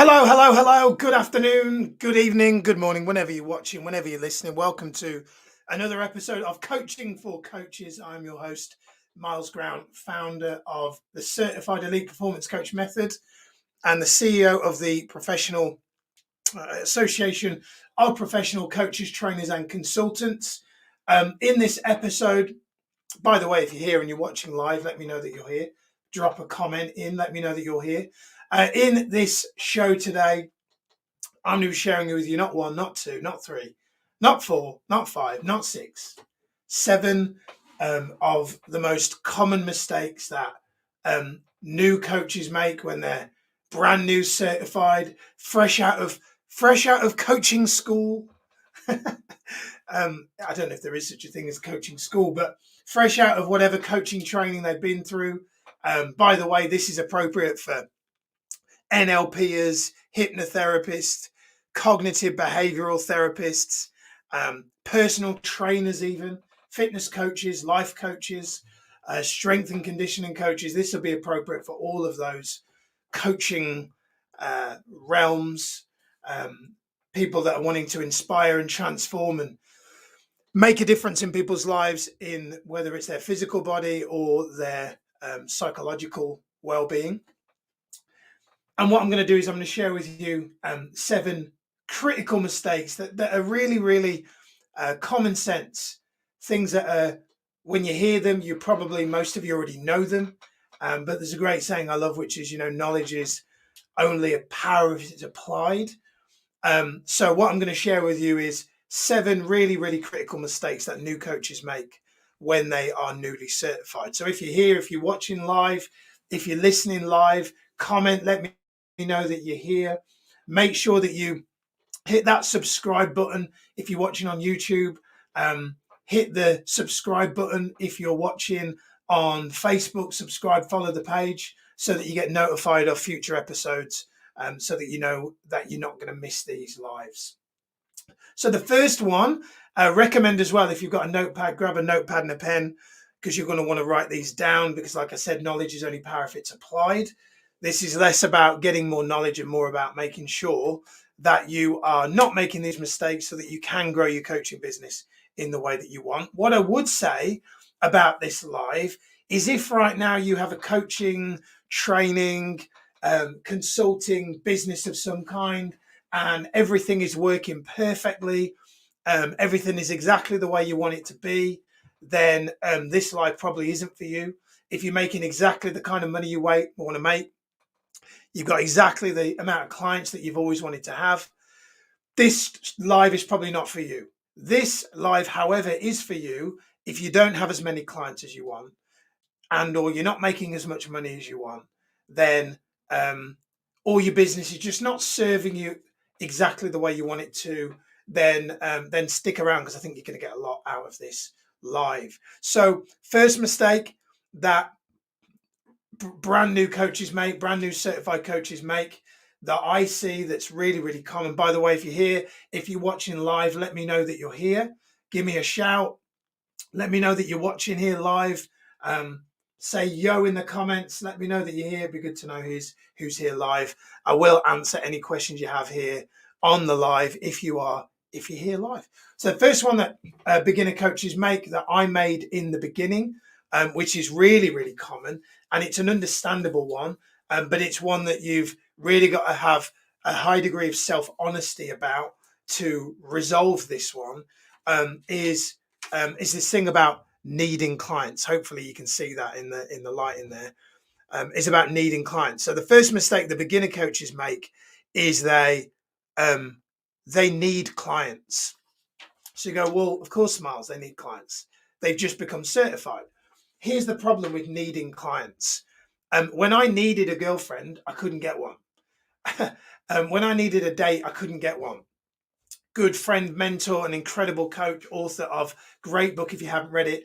Hello, hello, hello. Good afternoon, good evening, good morning, whenever you're watching, whenever you're listening. Welcome to another episode of Coaching for Coaches. I'm your host, Miles Grant, founder of the Certified Elite Performance Coach Method and the CEO of the Professional Association of Professional Coaches, Trainers, and Consultants. In this episode, by the way, if you're here and you're watching live, let me know that you're here. Drop a comment in, let me know that you're here. In this show today, I'm going to be sharing with you not one, not two, not three, not four, not five, not six, seven of the most common mistakes that new coaches make when they're brand new certified, fresh out of coaching school. I don't know if there is such a thing as coaching school, but fresh out of whatever coaching training they've been through. By the way, this is appropriate for NLPers, hypnotherapists, cognitive behavioral therapists, personal trainers, even fitness coaches, life coaches, strength and conditioning coaches. This will be appropriate for all of those coaching realms, people that are wanting to inspire and transform and make a difference in people's lives, in whether it's their physical body or their psychological well-being. And what I'm going to do is I'm going to share with you seven critical mistakes that are really, really common sense. Things that are, when you hear them, most of you already know them. But there's a great saying I love, which is, knowledge is only a power if it's applied. So what I'm going to share with you is seven really, really critical mistakes that new coaches make when they are newly certified. So if you're here, if you're watching live, if you're listening live, comment, let me know that you're here. Make sure that you hit that subscribe button if you're watching on YouTube. Hit the subscribe button if you're watching on Facebook. Subscribe, follow the page so that you get notified of future episodes, so that you know that you're not going to miss these lives. So the first one, recommend as well, if you've got a notepad, grab a notepad and a pen, because you're going to want to write these down, because like I said, knowledge is only power if it's applied. This is less about getting more knowledge and more about making sure that you are not making these mistakes so that you can grow your coaching business in the way that you want. What I would say about this live is, if right now you have a coaching, training, consulting business of some kind, and everything is working perfectly, everything is exactly the way you want it to be, then this live probably isn't for you. If you're making exactly the kind of money you want to make, you've got exactly the amount of clients that you've always wanted to have, this live is probably not for you. This live, however, is for you if you don't have as many clients as you want, and or you're not making as much money as you want, then or your business is just not serving you exactly the way you want it to, then stick around, because I think you're going to get a lot out of this live. So first mistake that brand new coaches make, brand new certified coaches make, that I see, that's really, really common. By the way, if you're here, if you're watching live, let me know that you're here. Give me a shout. Let me know that you're watching here live. Say yo in the comments. Let me know that you're here. It'd be good to know who's here live. I will answer any questions you have here on the live if you're here live. So the first one that beginner coaches make, that I made in the beginning, which is really, really common, and it's an understandable one, but it's one that you've really got to have a high degree of self-honesty about to resolve this one, is this thing about needing clients. Hopefully you can see that in the light in there. It's about needing clients. So the first mistake the beginner coaches make is they need clients. So you go, well, of course, Miles, they need clients. They've just become certified. Here's the problem with needing clients. When I needed a girlfriend, I couldn't get one. When I needed a date, I couldn't get one. Good friend, mentor, an incredible coach, author of great book, if you haven't read it,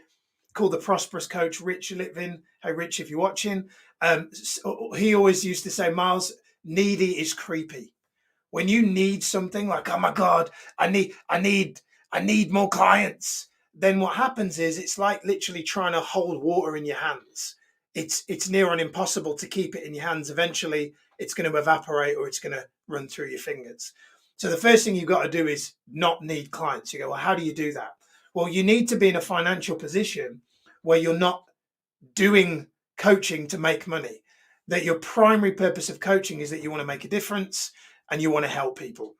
called The Prosperous Coach, Rich Litvin. Hey, Rich, if you're watching, he always used to say, Miles, needy is creepy. When you need something like, oh my God, I need more clients, then what happens is it's like literally trying to hold water in your hands. it's near on impossible to keep it in your hands. Eventually, it's going to evaporate or it's going to run through your fingers. So the first thing you've got to do is not need clients. You go, well, how do you do that? Well, you need to be in a financial position where you're not doing coaching to make money. That your primary purpose of coaching is that you want to make a difference and you want to help people.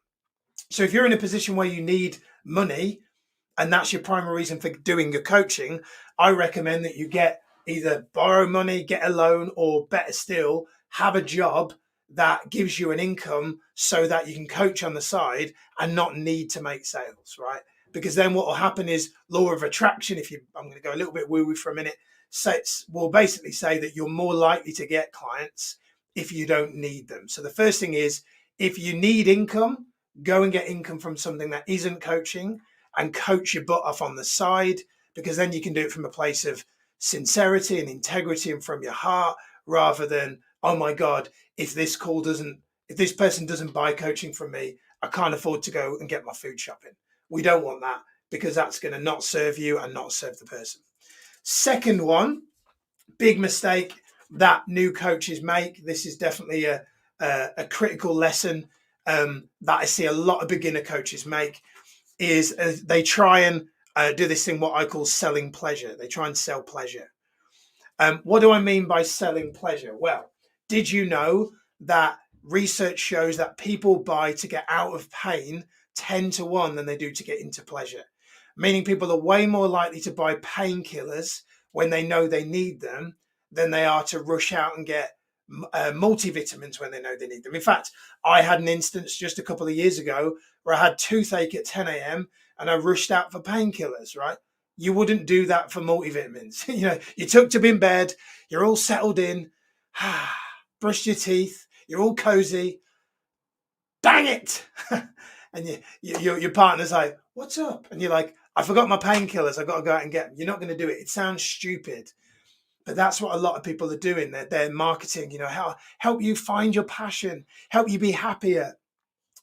So if you're in a position where you need money and that's your primary reason for doing your coaching, I recommend that you get either borrow money, get a loan, or better still, have a job that gives you an income so that you can coach on the side and not need to make sales, right? Because then what will happen is law of attraction, I'm going to go a little bit woo-woo for a minute, will basically say that you're more likely to get clients if you don't need them. So the first thing is, if you need income, go and get income from something that isn't coaching and coach your butt off on the side, because then you can do it from a place of sincerity and integrity and from your heart, rather than, oh my God, if this person doesn't buy coaching from me, I can't afford to go and get my food shopping. We don't want that, because that's going to not serve you and not serve the person. Second one, big mistake that new coaches make. This is definitely a critical lesson that I see a lot of beginner coaches make, is they try and do this thing, what I call selling pleasure. They try and sell pleasure. What do I mean by selling pleasure? Well, did you know that research shows that people buy to get out of pain 10 to 1 than they do to get into pleasure? Meaning people are way more likely to buy painkillers when they know they need them than they are to rush out and get multivitamins when they know they need them. In fact, I had an instance just a couple of years ago where I had toothache at 10 a.m. and I rushed out for painkillers, right? You wouldn't do that for multivitamins. You tucked up in bed, you're all settled in, brushed your teeth, you're all cozy. Dang it! And your partner's like, what's up? And you're like, I forgot my painkillers. I've got to go out and get them. You're not going to do it. It sounds stupid, but that's what a lot of people are doing. They're marketing, help you find your passion, help you be happier.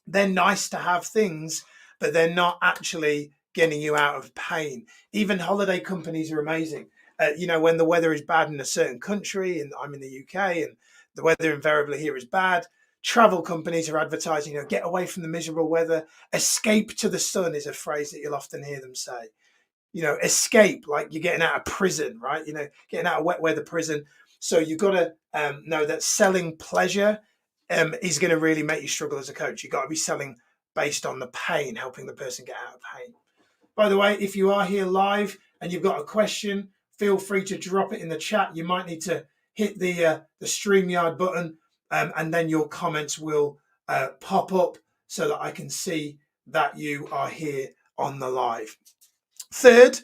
They're nice to have things, but they're not actually getting you out of pain. Even holiday companies are amazing. When the weather is bad in a certain country, and I'm in the UK, and the weather invariably here is bad, travel companies are advertising, get away from the miserable weather. Escape to the sun is a phrase that you'll often hear them say. Escape, like you're getting out of prison, right? Getting out of wet weather prison. So you've got to know that selling pleasure is going to really make you struggle as a coach. You've got to be selling based on the pain, helping the person get out of pain. By the way, if you are here live and you've got a question, feel free to drop it in the chat. You might need to hit the StreamYard button, and then your comments will pop up so that I can see that you are here on the live. Third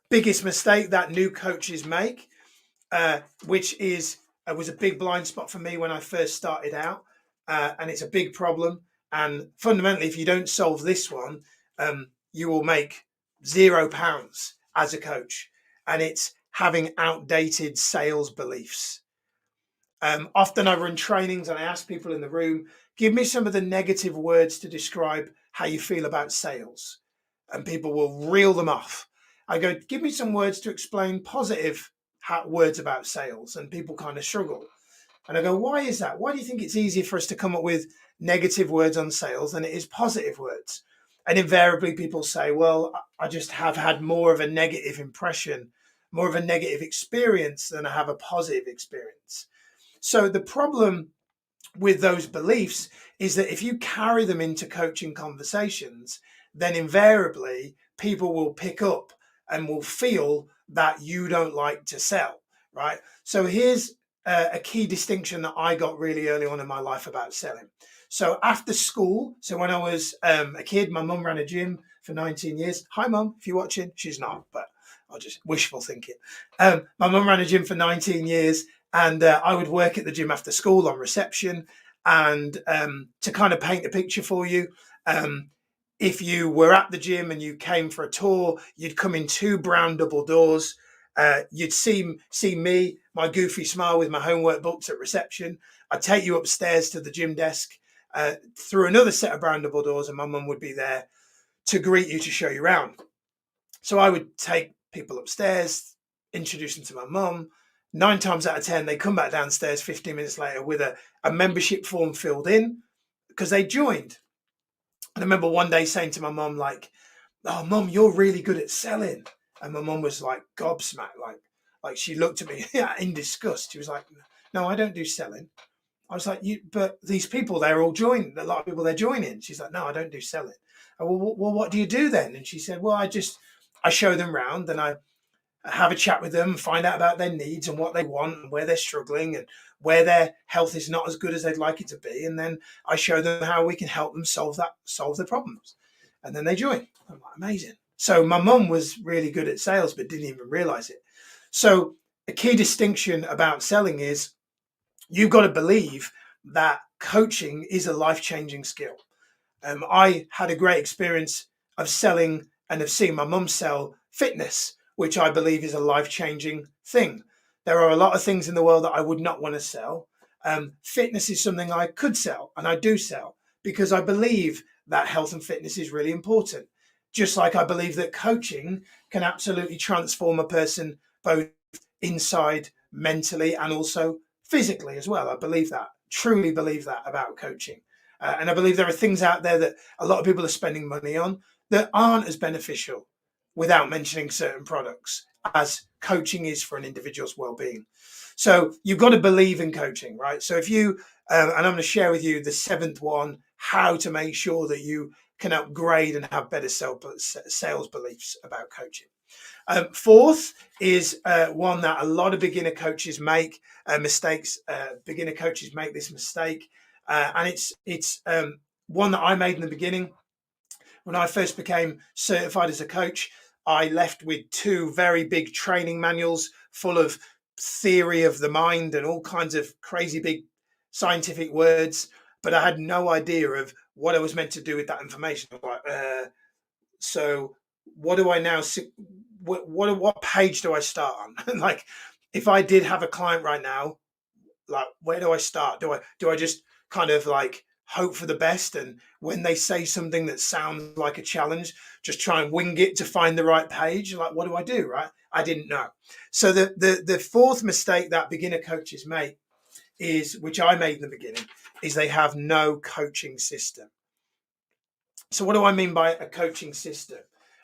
biggest mistake that new coaches make, which was a big blind spot for me when I first started out, and it's a big problem. And fundamentally, if you don't solve this one, you will make £0 as a coach, and it's having outdated sales beliefs. Often I run trainings and I ask people in the room, give me some of the negative words to describe how you feel about sales. And people will reel them off. I go, give me some words to explain positive words about sales. And people kind of struggle. And I go, why is that? Why do you think it's easier for us to come up with negative words on sales than it is positive words? And invariably people say, well, I just have had more of a negative impression, more of a negative experience than I have a positive experience. So the problem with those beliefs is that if you carry them into coaching conversations, then invariably people will pick up and will feel that you don't like to sell, right? So here's a key distinction that I got really early on in my life about selling. So after school, so when I was a kid, my mum ran a gym for 19 years. Hi, Mum, if you're watching. She's not, but I'll just wishful thinking. My mum ran a gym for 19 years. And I would work at the gym after school on reception. And to kind of paint a picture for you, if you were at the gym and you came for a tour, you'd come in 2 brown double doors. You'd see me, my goofy smile with my homework books at reception. I'd take you upstairs to the gym desk through another set of brown double doors, and my mum would be there to greet you, to show you around. So I would take people upstairs, introduce them to my mum, 9 times out of 10, they come back downstairs 15 minutes later with a membership form filled in because they joined. And I remember one day saying to my mum, like, "Oh, mum, you're really good at selling." And my mum was like gobsmacked, like she looked at me in disgust. She was like, "No, I don't do selling." I was like, but these people, they're all joining. A lot of people, they're joining. She's like, "No, I don't do selling." Well, what do you do then? And she said, "Well, I show them round and I have a chat with them, find out about their needs and what they want and where they're struggling and where their health is not as good as they'd like it to be. And then I show them how we can help them solve their problems." And then they join. I'm like, amazing. So my mum was really good at sales, but didn't even realize it. So a key distinction about selling is you've got to believe that coaching is a life-changing skill. I had a great experience of selling and of seeing my mum sell fitness, which I believe is a life-changing thing. There are a lot of things in the world that I would not want to sell. Fitness is something I could sell, and I do sell because I believe that health and fitness is really important. Just like I believe that coaching can absolutely transform a person both inside, mentally, and also physically as well. I believe that, truly believe that about coaching. And I believe there are things out there that a lot of people are spending money on that aren't as beneficial, without mentioning certain products, as coaching is for an individual's well-being. So you've got to believe in coaching, right? So if you, and I'm going to share with you the 7th one, how to make sure that you can upgrade and have better sales beliefs about coaching. 4th is one that a lot of beginner coaches make mistakes. Beginner coaches make this mistake, and it's one that I made in the beginning. When I first became certified as a coach, I left with 2 very big training manuals full of theory of the mind and all kinds of crazy big scientific words, but I had no idea of what I was meant to do with that information. I was like, so what do I now see? What page do I start on? Like, if I did have a client right now, like, where do I start? Do I just kind of like hope for the best, and when they say something that sounds like a challenge, just try and wing it to find the right page? Like, what do I do? Right? I didn't know. So the 4th mistake that beginner coaches make is, which I made in the beginning, is they have no coaching system. So what do I mean by a coaching system?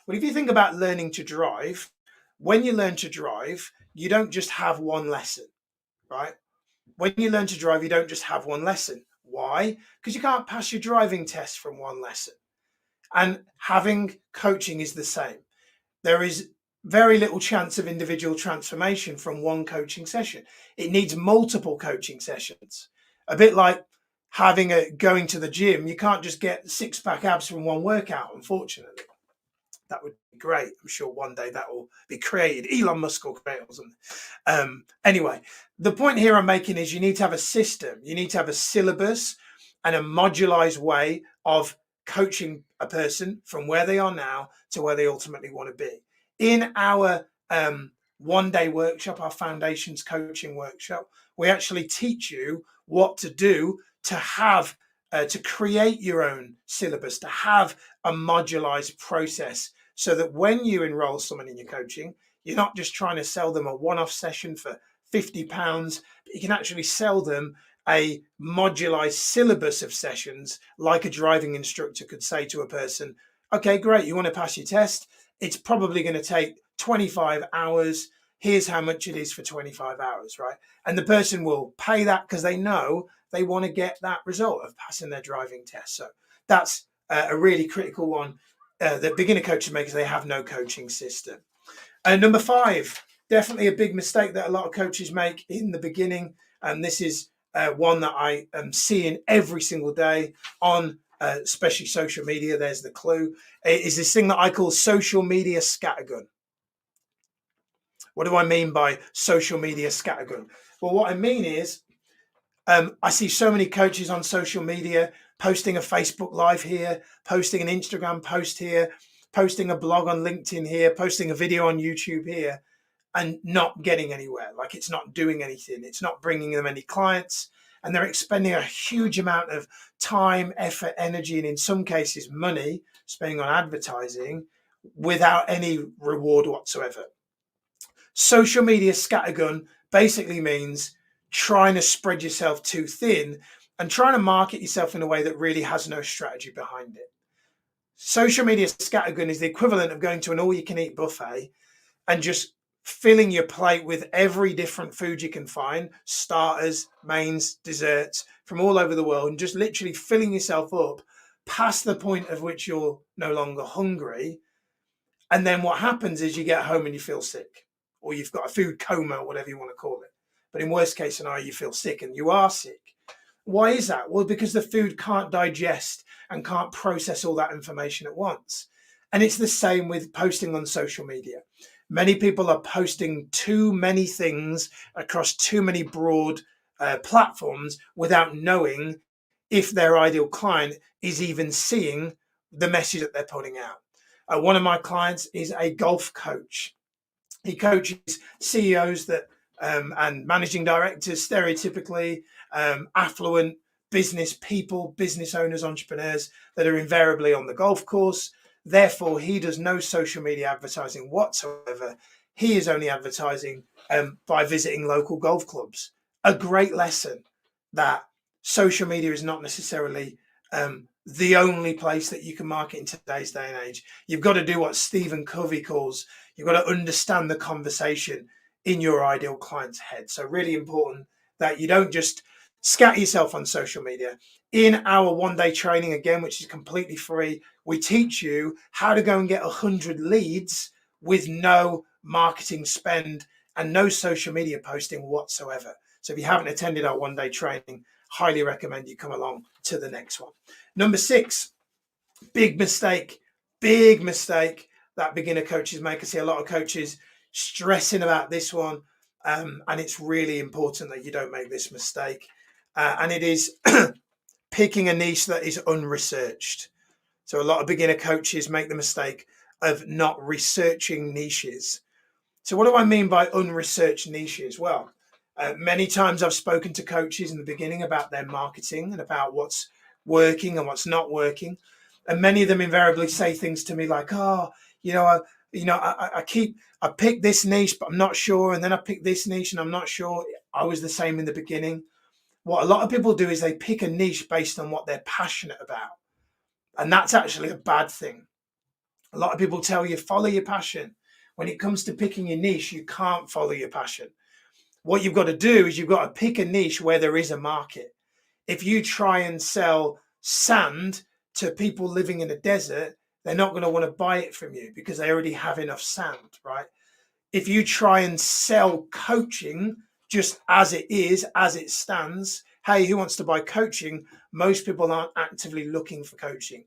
Well, if you think about learning to drive, when you learn to drive, you don't just have one lesson, right? When you learn to drive, you don't just have one lesson. Why? Because you can't pass your driving test from one lesson. And having coaching is the same. There is very little chance of individual transformation from one coaching session. It needs multiple coaching sessions. A bit like going to the gym. You can't just get 6-pack abs from one workout, unfortunately. That would be great. I'm sure one day that will be created. Elon Musk will create it or something. Anyway, the point here I'm making is you need to have a system. You need to have a syllabus and a modularized way of coaching a person from where they are now to where they ultimately want to be. In our one-day workshop, our foundations coaching workshop, we actually teach you what to do to have to create your own syllabus, to have a modularized process, so that when you enroll someone in your coaching, you're not just trying to sell them a one-off session for £50, but you can actually sell them a modularized syllabus of sessions, like a driving instructor could say to a person, okay, great, you want to pass your test? It's probably going to take 25 hours. Here's how much it is for 25 hours, right? And the person will pay that because they know they want to get that result of passing their driving test. So that's a really critical one that beginner coaches make, is they have no coaching system. Number 5, definitely a big mistake that a lot of coaches make in the beginning, and this is one that I am seeing every single day on especially social media. There's the clue. It is this thing that I call social media scattergun. What do I mean by social media scattergun? Well, what I mean is I see so many coaches on social media posting a Facebook Live here, posting an Instagram post here, posting a blog on LinkedIn here, posting a video on YouTube here, and not getting anywhere. Like, it's not doing anything. It's not bringing them any clients. And they're expending a huge amount of time, effort, energy, and in some cases money spending on advertising without any reward whatsoever. Social media scattergun basically means trying to spread yourself too thin and trying to market yourself in a way that really has no strategy behind it. Social media scattergun is the equivalent of going to an all-you-can-eat buffet and just filling your plate with every different food you can find, starters, mains, desserts from all over the world, and just literally filling yourself up past the point of which you're no longer hungry. And then what happens is you get home and you feel sick, or you've got a food coma, or whatever you want to call it. But in worst case scenario, you feel sick, and you are sick. Why is that? Well, because the food can't digest and can't process all that information at once. And it's the same with posting on social media. Many people are posting too many things across too many broad platforms without knowing if their ideal client is even seeing the message that they're putting out. One of my clients is a golf coach. He coaches CEOs that and managing directors, stereotypically affluent business people, business owners, entrepreneurs that are invariably on the golf course. Therefore, he does no social media advertising whatsoever. He is only advertising by visiting local golf clubs. A great lesson that social media is not necessarily the only place that you can market in today's day and age. You've got to do what Stephen Covey calls, you've got to understand the conversation in your ideal client's head. So really important that you don't just scatter yourself on social media. In our one-day training, again, which is completely free, we teach you how to go and get 100 leads with no marketing spend and no social media posting whatsoever. So if you haven't attended our one-day training, highly recommend you come along to the next one. Number 6, big mistake that beginner coaches make. I see a lot of coaches stressing about this one, and it's really important that you don't make this mistake. And it is picking a niche that is unresearched. So a lot of beginner coaches make the mistake of not researching niches. So what do I mean by unresearched niches? Well, many times I've spoken to coaches in the beginning about their marketing and about what's working and what's not working. And many of them invariably say things to me like, oh, I pick this niche, but I'm not sure. And then I pick this niche and I'm not sure. I was the same in the beginning. What a lot of people do is they pick a niche based on what they're passionate about. And that's actually a bad thing. A lot of people tell you, follow your passion. When it comes to picking your niche, you can't follow your passion. What you've got to do is you've got to pick a niche where there is a market. If you try and sell sand to people living in a desert, they're not going to want to buy it from you because they already have enough sand, right? If you try and sell coaching just as it is, as it stands, hey, who wants to buy coaching? Most people aren't actively looking for coaching.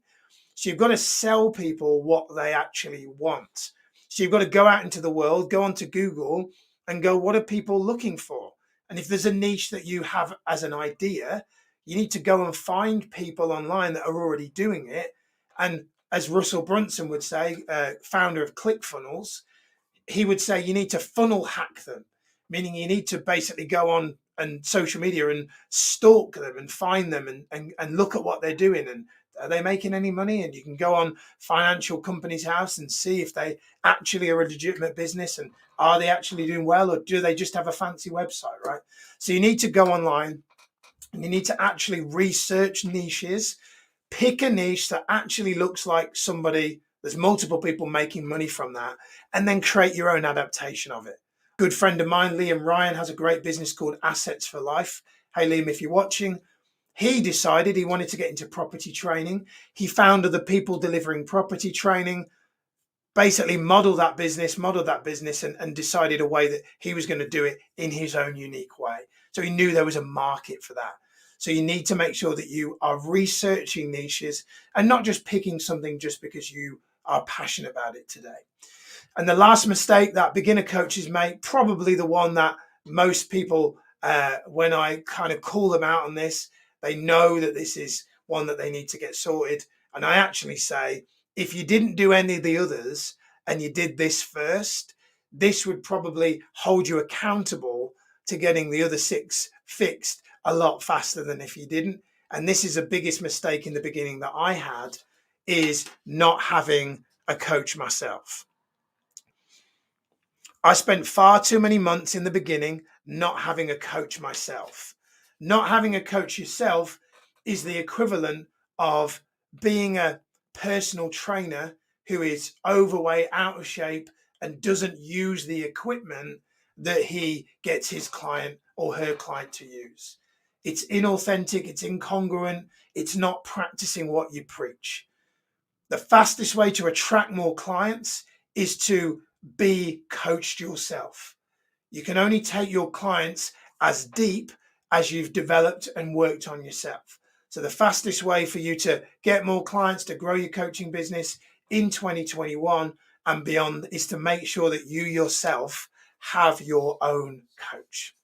So you've got to sell people what they actually want. So you've got to go out into the world, go onto Google and go, what are people looking for? And if there's a niche that you have as an idea, you need to go and find people online that are already doing it. And as Russell Brunson would say, founder of ClickFunnels, he would say you need to funnel hack them, meaning you need to basically go on and social media and stalk them and find them and look at what they're doing and are they making any money? And you can go on Financial Company's House and see if they actually are a legitimate business and are they actually doing well, or do they just have a fancy website, right? So you need to go online and you need to actually research niches, pick a niche that actually looks like somebody, there's multiple people making money from that, and then create your own adaptation of it. A good friend of mine, Liam Ryan, has a great business called Assets for Life. Hey, Liam, if you're watching, he decided he wanted to get into property training. He found other people delivering property training, basically modeled that business and decided a way that he was going to do it in his own unique way. So he knew there was a market for that. So you need to make sure that you are researching niches and not just picking something just because you are passionate about it today. And the last mistake that beginner coaches make, probably the one that most people, when I kind of call them out on this, they know that this is one that they need to get sorted. And I actually say, if you didn't do any of the others and you did this first, this would probably hold you accountable to getting the other 6 fixed a lot faster than if you didn't. And this is the biggest mistake in the beginning that I had, is not having a coach myself. I spent far too many months in the beginning not having a coach myself. Not having a coach yourself is the equivalent of being a personal trainer who is overweight, out of shape, and doesn't use the equipment that he gets his client or her client to use. It's inauthentic, it's incongruent, it's not practicing what you preach. The fastest way to attract more clients is to be coached yourself. You can only take your clients as deep as you've developed and worked on yourself. So the fastest way for you to get more clients, to grow your coaching business in 2021 and beyond, is to make sure that you yourself have your own coach.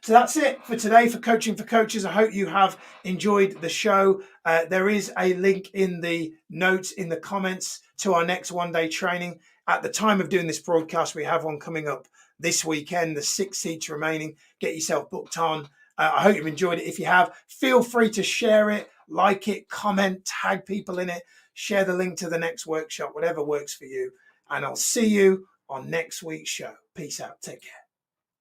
So that's it for today for Coaching for Coaches. I hope you have enjoyed the show. There is a link in the notes, in the comments, to our next one-day training. At the time of doing this broadcast, we have one coming up this weekend, the 6 seats remaining. Get yourself booked on. I hope you've enjoyed it. If you have, feel free to share it, like it, comment, tag people in it, share the link to the next workshop, whatever works for you. And I'll see you on next week's show. Peace out. Take care.